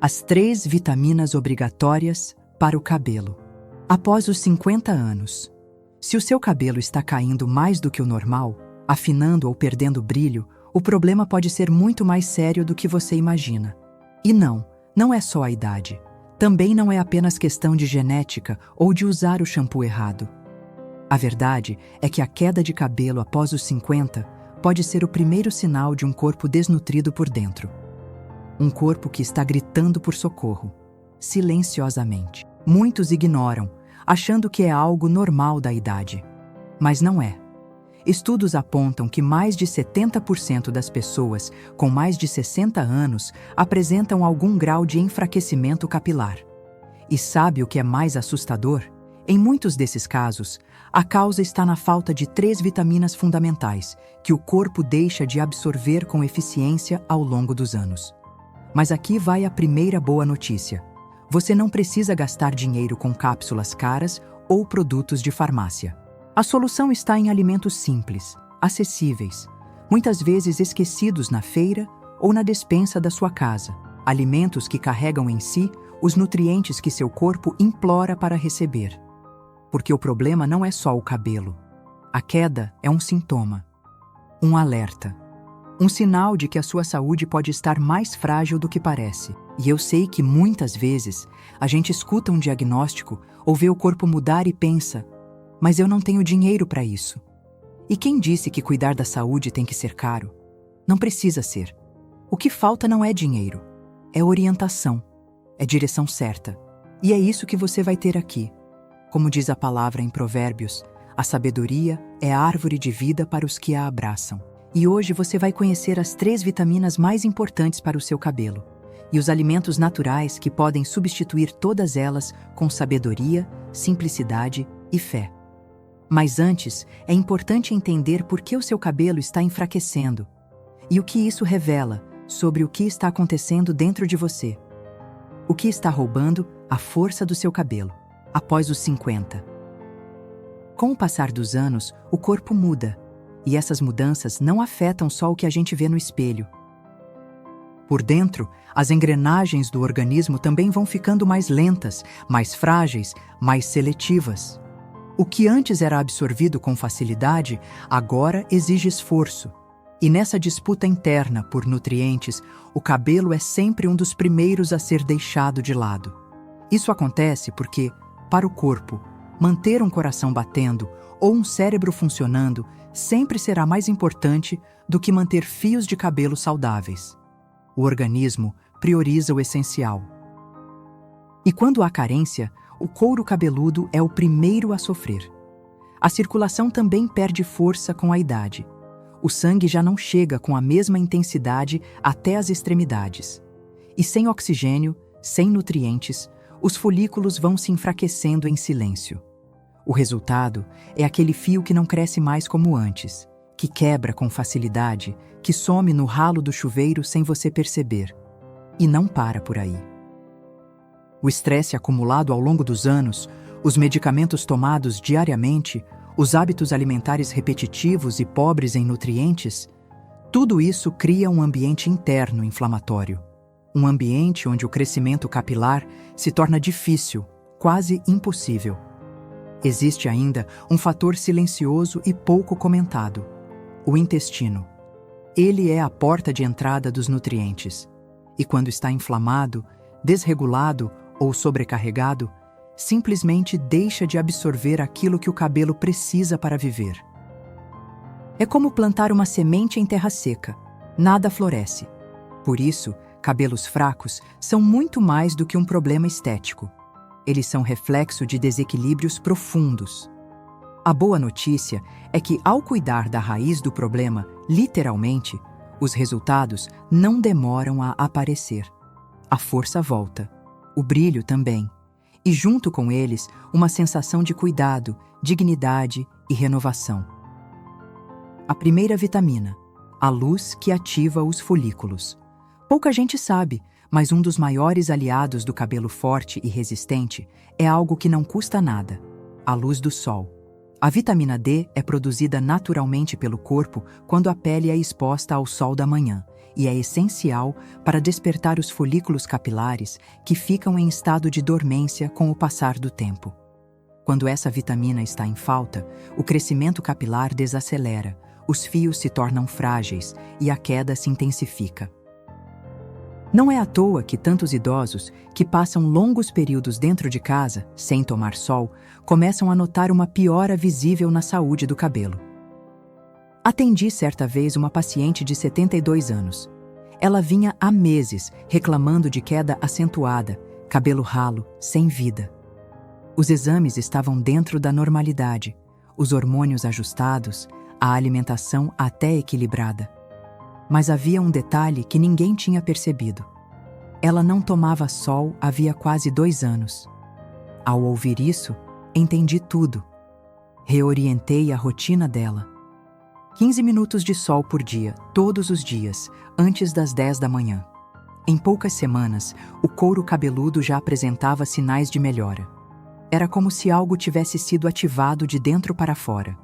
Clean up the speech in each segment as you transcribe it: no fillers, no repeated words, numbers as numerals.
As 3 vitaminas obrigatórias para o cabelo. Após os 50 anos, se o seu cabelo está caindo mais do que o normal, afinando ou perdendo brilho, o problema pode ser muito mais sério do que você imagina. E não é só a idade. Também não é apenas questão de genética ou de usar o shampoo errado. A verdade é que a queda de cabelo após os 50 pode ser o primeiro sinal de um corpo desnutrido por dentro. Um corpo que está gritando por socorro, silenciosamente. Muitos ignoram, achando que é algo normal da idade. Mas não é. Estudos apontam que mais de 70% das pessoas com mais de 60 anos apresentam algum grau de enfraquecimento capilar. E sabe o que é mais assustador? Em muitos desses casos, a causa está na falta de 3 vitaminas fundamentais que o corpo deixa de absorver com eficiência ao longo dos anos. Mas aqui vai a primeira boa notícia. Você não precisa gastar dinheiro com cápsulas caras ou produtos de farmácia. A solução está em alimentos simples, acessíveis, muitas vezes esquecidos na feira ou na despensa da sua casa. Alimentos que carregam em si os nutrientes que seu corpo implora para receber. Porque o problema não é só o cabelo. A queda é um sintoma, um alerta. Um sinal de que a sua saúde pode estar mais frágil do que parece. E eu sei que muitas vezes a gente escuta um diagnóstico ou vê o corpo mudar e pensa: mas eu não tenho dinheiro para isso. E quem disse que cuidar da saúde tem que ser caro? Não precisa ser. O que falta não é dinheiro, é orientação, é direção certa. E é isso que você vai ter aqui. Como diz a palavra em Provérbios, a sabedoria é a árvore de vida para os que a abraçam. E hoje você vai conhecer as 3 vitaminas mais importantes para o seu cabelo e os alimentos naturais que podem substituir todas elas com sabedoria, simplicidade e fé. Mas antes, é importante entender por que o seu cabelo está enfraquecendo e o que isso revela sobre o que está acontecendo dentro de você. O que está roubando a força do seu cabelo após os 50. Com o passar dos anos, o corpo muda. E essas mudanças não afetam só o que a gente vê no espelho. Por dentro, as engrenagens do organismo também vão ficando mais lentas, mais frágeis, mais seletivas. O que antes era absorvido com facilidade, agora exige esforço. E nessa disputa interna por nutrientes, o cabelo é sempre um dos primeiros a ser deixado de lado. Isso acontece porque, para o corpo, manter um coração batendo ou um cérebro funcionando sempre será mais importante do que manter fios de cabelo saudáveis. O organismo prioriza o essencial. E quando há carência, o couro cabeludo é o primeiro a sofrer. A circulação também perde força com a idade. O sangue já não chega com a mesma intensidade até as extremidades. E sem oxigênio, sem nutrientes, os folículos vão se enfraquecendo em silêncio. O resultado é aquele fio que não cresce mais como antes, que quebra com facilidade, que some no ralo do chuveiro sem você perceber. E não para por aí. O estresse acumulado ao longo dos anos, os medicamentos tomados diariamente, os hábitos alimentares repetitivos e pobres em nutrientes, tudo isso cria um ambiente interno inflamatório. Um ambiente onde o crescimento capilar se torna difícil, quase impossível. Existe ainda um fator silencioso e pouco comentado: o intestino. Ele é a porta de entrada dos nutrientes. E quando está inflamado, desregulado ou sobrecarregado, simplesmente deixa de absorver aquilo que o cabelo precisa para viver. É como plantar uma semente em terra seca. Nada floresce. Por isso, cabelos fracos são muito mais do que um problema estético. Eles são reflexo de desequilíbrios profundos. A boa notícia é que, ao cuidar da raiz do problema, literalmente, os resultados não demoram a aparecer. A força volta, o brilho também, e junto com eles, uma sensação de cuidado, dignidade e renovação. A primeira vitamina, a luz que ativa os folículos. Pouca gente sabe, mas um dos maiores aliados do cabelo forte e resistente é algo que não custa nada: a luz do sol. A vitamina D é produzida naturalmente pelo corpo quando a pele é exposta ao sol da manhã, e é essencial para despertar os folículos capilares que ficam em estado de dormência com o passar do tempo. Quando essa vitamina está em falta, o crescimento capilar desacelera, os fios se tornam frágeis e a queda se intensifica. Não é à toa que tantos idosos que passam longos períodos dentro de casa, sem tomar sol, começam a notar uma piora visível na saúde do cabelo. Atendi certa vez uma paciente de 72 anos. Ela vinha há meses reclamando de queda acentuada, cabelo ralo, sem vida. Os exames estavam dentro da normalidade, os hormônios ajustados, a alimentação até equilibrada. Mas havia um detalhe que ninguém tinha percebido. Ela não tomava sol havia quase 2 anos. Ao ouvir isso, entendi tudo. Reorientei a rotina dela. 15 minutos de sol por dia, todos os dias, antes das 10 da manhã. Em poucas semanas, o couro cabeludo já apresentava sinais de melhora. Era como se algo tivesse sido ativado de dentro para fora.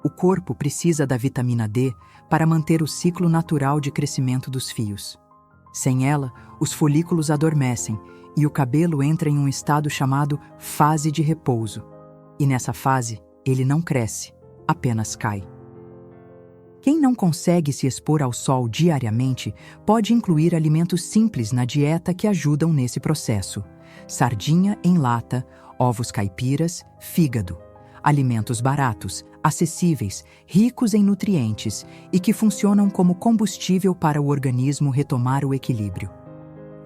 O corpo precisa da vitamina D para manter o ciclo natural de crescimento dos fios. Sem ela, os folículos adormecem e o cabelo entra em um estado chamado fase de repouso. E nessa fase, ele não cresce, apenas cai. Quem não consegue se expor ao sol diariamente pode incluir alimentos simples na dieta que ajudam nesse processo. Sardinha em lata, ovos caipiras, fígado. Alimentos baratos, acessíveis, ricos em nutrientes e que funcionam como combustível para o organismo retomar o equilíbrio.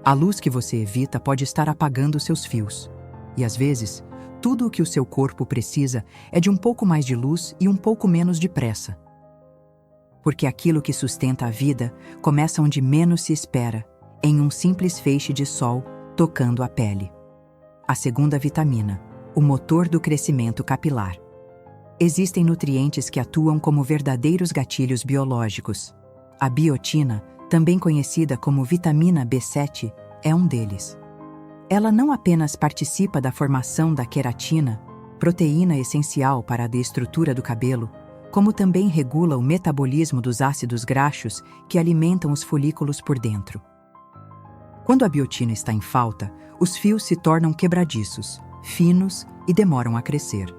A luz que você evita pode estar apagando seus fios. E às vezes, tudo o que o seu corpo precisa é de um pouco mais de luz e um pouco menos de pressa. Porque aquilo que sustenta a vida começa onde menos se espera, em um simples feixe de sol tocando a pele. A segunda vitamina, o motor do crescimento capilar. Existem nutrientes que atuam como verdadeiros gatilhos biológicos. A biotina, também conhecida como vitamina B7, é um deles. Ela não apenas participa da formação da queratina, proteína essencial para a estrutura do cabelo, como também regula o metabolismo dos ácidos graxos que alimentam os folículos por dentro. Quando a biotina está em falta, os fios se tornam quebradiços, finos e demoram a crescer.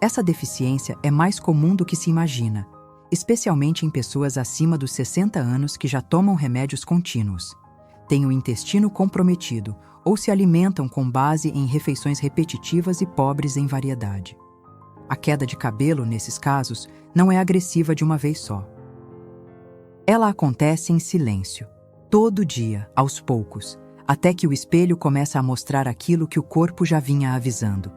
Essa deficiência é mais comum do que se imagina, especialmente em pessoas acima dos 60 anos que já tomam remédios contínuos, têm o intestino comprometido ou se alimentam com base em refeições repetitivas e pobres em variedade. A queda de cabelo, nesses casos, não é agressiva de uma vez só. Ela acontece em silêncio, todo dia, aos poucos, até que o espelho começa a mostrar aquilo que o corpo já vinha avisando.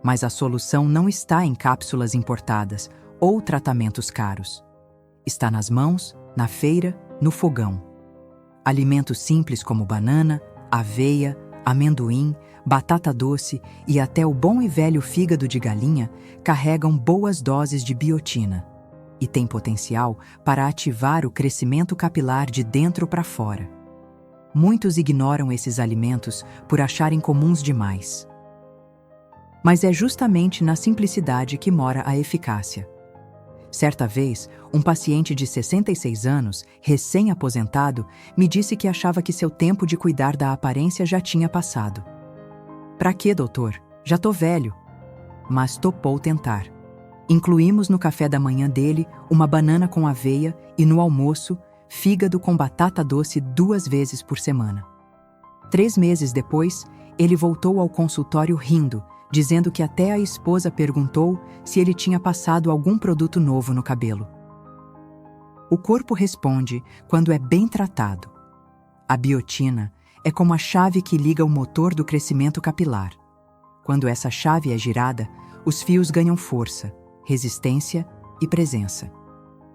Mas a solução não está em cápsulas importadas ou tratamentos caros. Está nas mãos, na feira, no fogão. Alimentos simples como banana, aveia, amendoim, batata doce e até o bom e velho fígado de galinha carregam boas doses de biotina e têm potencial para ativar o crescimento capilar de dentro para fora. Muitos ignoram esses alimentos por acharem comuns demais. Mas é justamente na simplicidade que mora a eficácia. Certa vez, um paciente de 66 anos, recém-aposentado, me disse que achava que seu tempo de cuidar da aparência já tinha passado. Pra quê, doutor? Já tô velho. Mas topou tentar. Incluímos no café da manhã dele uma banana com aveia e no almoço, fígado com batata doce 2 vezes por semana. 3 meses depois, ele voltou ao consultório rindo, dizendo que até a esposa perguntou se ele tinha passado algum produto novo no cabelo. O corpo responde quando é bem tratado. A biotina é como a chave que liga o motor do crescimento capilar. Quando essa chave é girada, os fios ganham força, resistência e presença.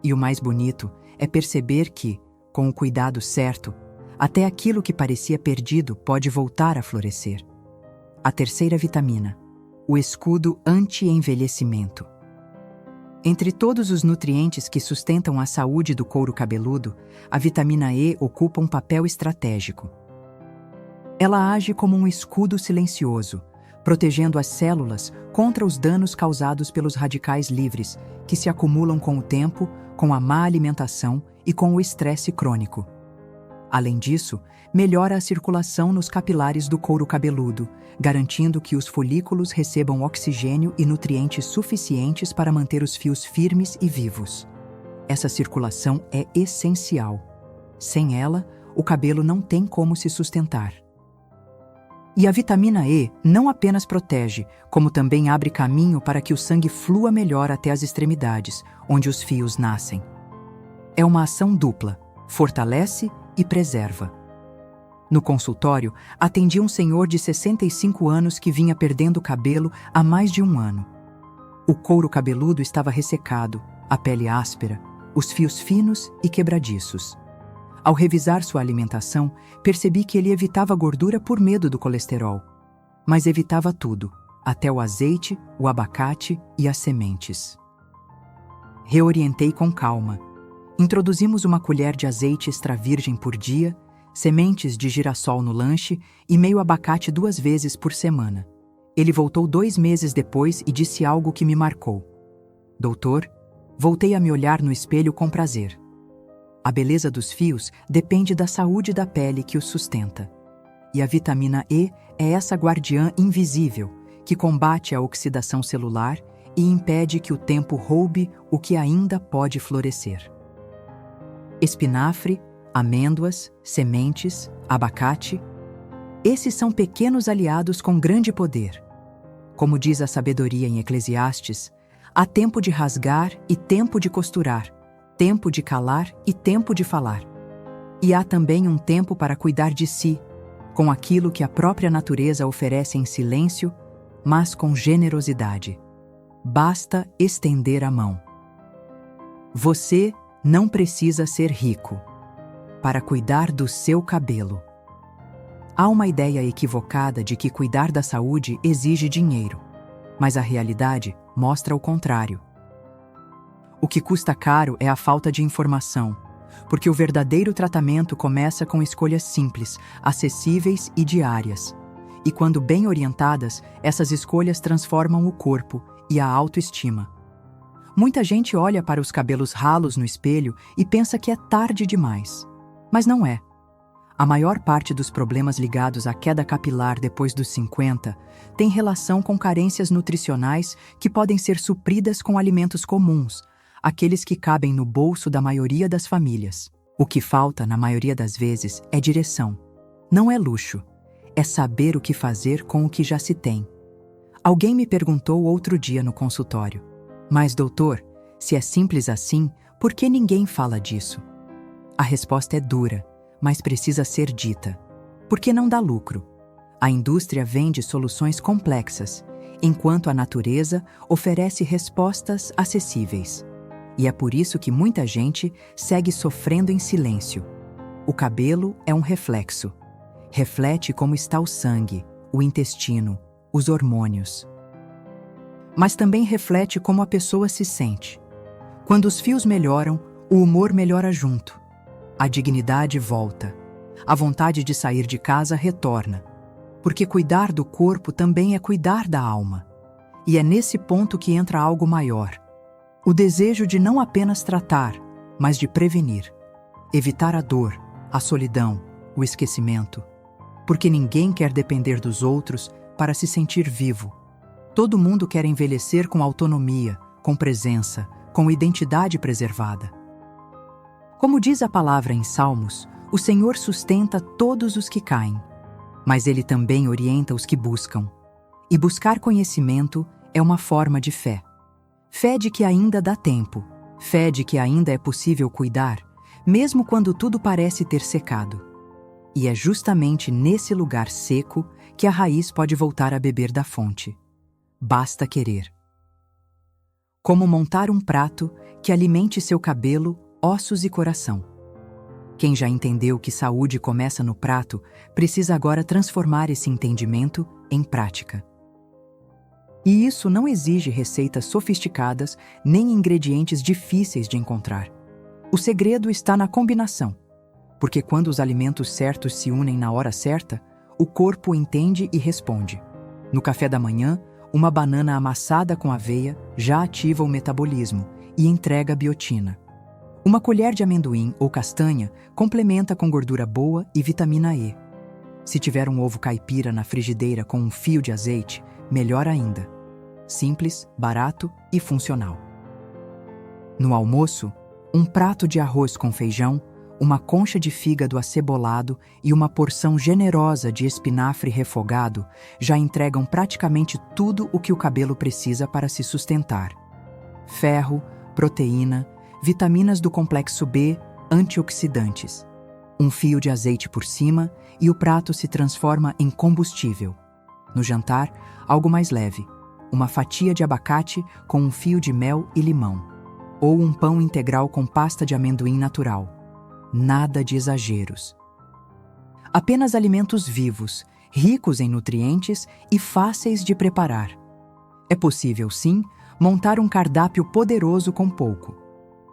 E o mais bonito é perceber que, com o cuidado certo, até aquilo que parecia perdido pode voltar a florescer. A terceira vitamina, o escudo anti-envelhecimento. Entre todos os nutrientes que sustentam a saúde do couro cabeludo, a vitamina E ocupa um papel estratégico. Ela age como um escudo silencioso, protegendo as células contra os danos causados pelos radicais livres, que se acumulam com o tempo, com a má alimentação e com o estresse crônico. Além disso, melhora a circulação nos capilares do couro cabeludo, garantindo que os folículos recebam oxigênio e nutrientes suficientes para manter os fios firmes e vivos. Essa circulação é essencial. Sem ela, o cabelo não tem como se sustentar. E a vitamina E não apenas protege, como também abre caminho para que o sangue flua melhor até as extremidades, onde os fios nascem. É uma ação dupla, fortalece e preserva. No consultório, atendi um senhor de 65 anos que vinha perdendo cabelo há mais de um ano. O couro cabeludo estava ressecado, a pele áspera, os fios finos e quebradiços. Ao revisar sua alimentação, percebi que ele evitava gordura por medo do colesterol. Mas evitava tudo, até o azeite, o abacate e as sementes. Reorientei com calma. Introduzimos uma colher de azeite extra virgem por dia, sementes de girassol no lanche e meio abacate 2 vezes por semana. Ele voltou 2 meses depois e disse algo que me marcou. Doutor, voltei a me olhar no espelho com prazer. A beleza dos fios depende da saúde da pele que os sustenta. E a vitamina E é essa guardiã invisível que combate a oxidação celular e impede que o tempo roube o que ainda pode florescer. Espinafre, amêndoas, sementes, abacate. Esses são pequenos aliados com grande poder. Como diz a sabedoria em Eclesiastes, há tempo de rasgar e tempo de costurar, tempo de calar e tempo de falar. E há também um tempo para cuidar de si, com aquilo que a própria natureza oferece em silêncio, mas com generosidade. Basta estender a mão. Você não precisa ser rico para cuidar do seu cabelo. Há uma ideia equivocada de que cuidar da saúde exige dinheiro, mas a realidade mostra o contrário. O que custa caro é a falta de informação, porque o verdadeiro tratamento começa com escolhas simples, acessíveis e diárias. E quando bem orientadas, essas escolhas transformam o corpo e a autoestima. Muita gente olha para os cabelos ralos no espelho e pensa que é tarde demais. Mas não é. A maior parte dos problemas ligados à queda capilar depois dos 50 tem relação com carências nutricionais que podem ser supridas com alimentos comuns, aqueles que cabem no bolso da maioria das famílias. O que falta, na maioria das vezes, é direção. Não é luxo. É saber o que fazer com o que já se tem. Alguém me perguntou outro dia no consultório: mas, doutor, se é simples assim, por que ninguém fala disso? A resposta é dura, mas precisa ser dita. Porque não dá lucro. A indústria vende soluções complexas, enquanto a natureza oferece respostas acessíveis. E é por isso que muita gente segue sofrendo em silêncio. O cabelo é um reflexo. Reflete como está o sangue, o intestino, os hormônios. Mas também reflete como a pessoa se sente. Quando os fios melhoram, o humor melhora junto. A dignidade volta. A vontade de sair de casa retorna. Porque cuidar do corpo também é cuidar da alma. E é nesse ponto que entra algo maior. O desejo de não apenas tratar, mas de prevenir. Evitar a dor, a solidão, o esquecimento. Porque ninguém quer depender dos outros para se sentir vivo. Todo mundo quer envelhecer com autonomia, com presença, com identidade preservada. Como diz a palavra em Salmos, o Senhor sustenta todos os que caem, mas Ele também orienta os que buscam. E buscar conhecimento é uma forma de fé. Fé de que ainda dá tempo, fé de que ainda é possível cuidar, mesmo quando tudo parece ter secado. E é justamente nesse lugar seco que a raiz pode voltar a beber da fonte. Basta querer. Como montar um prato que alimente seu cabelo, ossos e coração. Quem já entendeu que saúde começa no prato, precisa agora transformar esse entendimento em prática. E isso não exige receitas sofisticadas nem ingredientes difíceis de encontrar. O segredo está na combinação, porque quando os alimentos certos se unem na hora certa, o corpo entende e responde. No café da manhã, uma banana amassada com aveia já ativa o metabolismo e entrega biotina. Uma colher de amendoim ou castanha complementa com gordura boa e vitamina E. Se tiver um ovo caipira na frigideira com um fio de azeite, melhor ainda. Simples, barato e funcional. No almoço, um prato de arroz com feijão, uma concha de fígado acebolado e uma porção generosa de espinafre refogado já entregam praticamente tudo o que o cabelo precisa para se sustentar. Ferro, proteína, vitaminas do complexo B, antioxidantes. Um fio de azeite por cima e o prato se transforma em combustível. No jantar, algo mais leve. Uma fatia de abacate com um fio de mel e limão. Ou um pão integral com pasta de amendoim natural. Nada de exageros. Apenas alimentos vivos, ricos em nutrientes e fáceis de preparar. É possível, sim, montar um cardápio poderoso com pouco.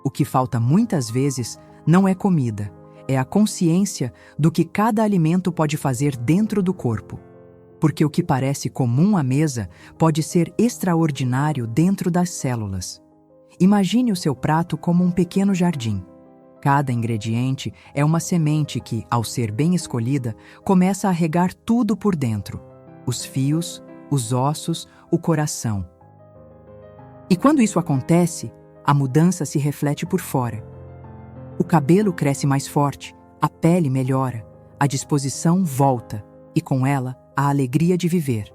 O que falta muitas vezes não é comida, é a consciência do que cada alimento pode fazer dentro do corpo. Porque o que parece comum à mesa pode ser extraordinário dentro das células. Imagine o seu prato como um pequeno jardim. Cada ingrediente é uma semente que, ao ser bem escolhida, começa a regar tudo por dentro: os fios, os ossos, o coração. E quando isso acontece, a mudança se reflete por fora. O cabelo cresce mais forte, a pele melhora, a disposição volta e, com ela, a alegria de viver.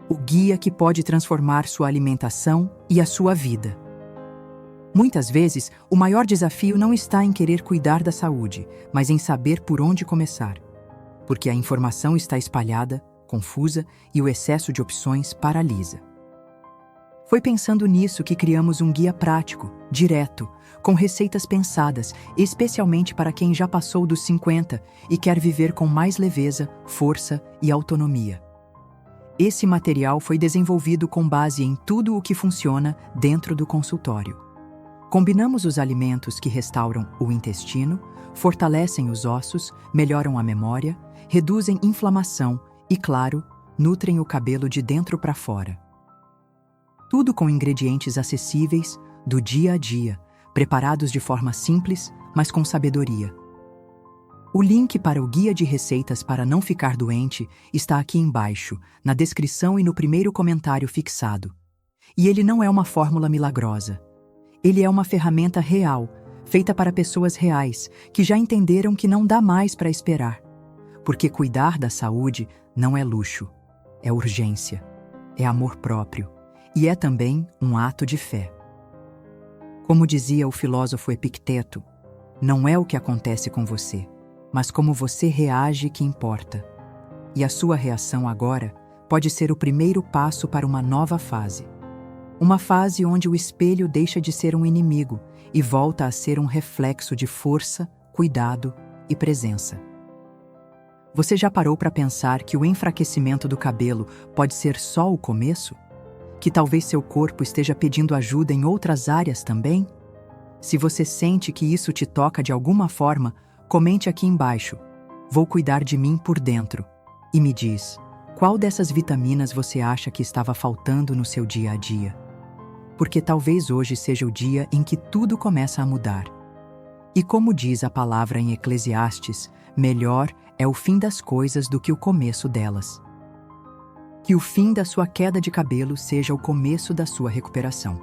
O guia que pode transformar sua alimentação e a sua vida. Muitas vezes, o maior desafio não está em querer cuidar da saúde, mas em saber por onde começar. Porque a informação está espalhada, confusa e o excesso de opções paralisa. Foi pensando nisso que criamos um guia prático, direto, com receitas pensadas, especialmente para quem já passou dos 50 e quer viver com mais leveza, força e autonomia. Esse material foi desenvolvido com base em tudo o que funciona dentro do consultório. Combinamos os alimentos que restauram o intestino, fortalecem os ossos, melhoram a memória, reduzem inflamação e, claro, nutrem o cabelo de dentro para fora. Tudo com ingredientes acessíveis, do dia a dia, preparados de forma simples, mas com sabedoria. O link para o guia de receitas para não ficar doente está aqui embaixo, na descrição e no primeiro comentário fixado. E ele não é uma fórmula milagrosa. Ele é uma ferramenta real, feita para pessoas reais, que já entenderam que não dá mais para esperar. Porque cuidar da saúde não é luxo, é urgência, é amor próprio e é também um ato de fé. Como dizia o filósofo Epicteto, não é o que acontece com você, mas como você reage que importa. E a sua reação agora pode ser o primeiro passo para uma nova fase. Uma fase onde o espelho deixa de ser um inimigo e volta a ser um reflexo de força, cuidado e presença. Você já parou para pensar que o enfraquecimento do cabelo pode ser só o começo? Que talvez seu corpo esteja pedindo ajuda em outras áreas também? Se você sente que isso te toca de alguma forma, comente aqui embaixo. Vou cuidar de mim por dentro. E me diz, qual dessas vitaminas você acha que estava faltando no seu dia a dia? Porque talvez hoje seja o dia em que tudo começa a mudar. E como diz a palavra em Eclesiastes, melhor é o fim das coisas do que o começo delas. Que o fim da sua queda de cabelo seja o começo da sua recuperação.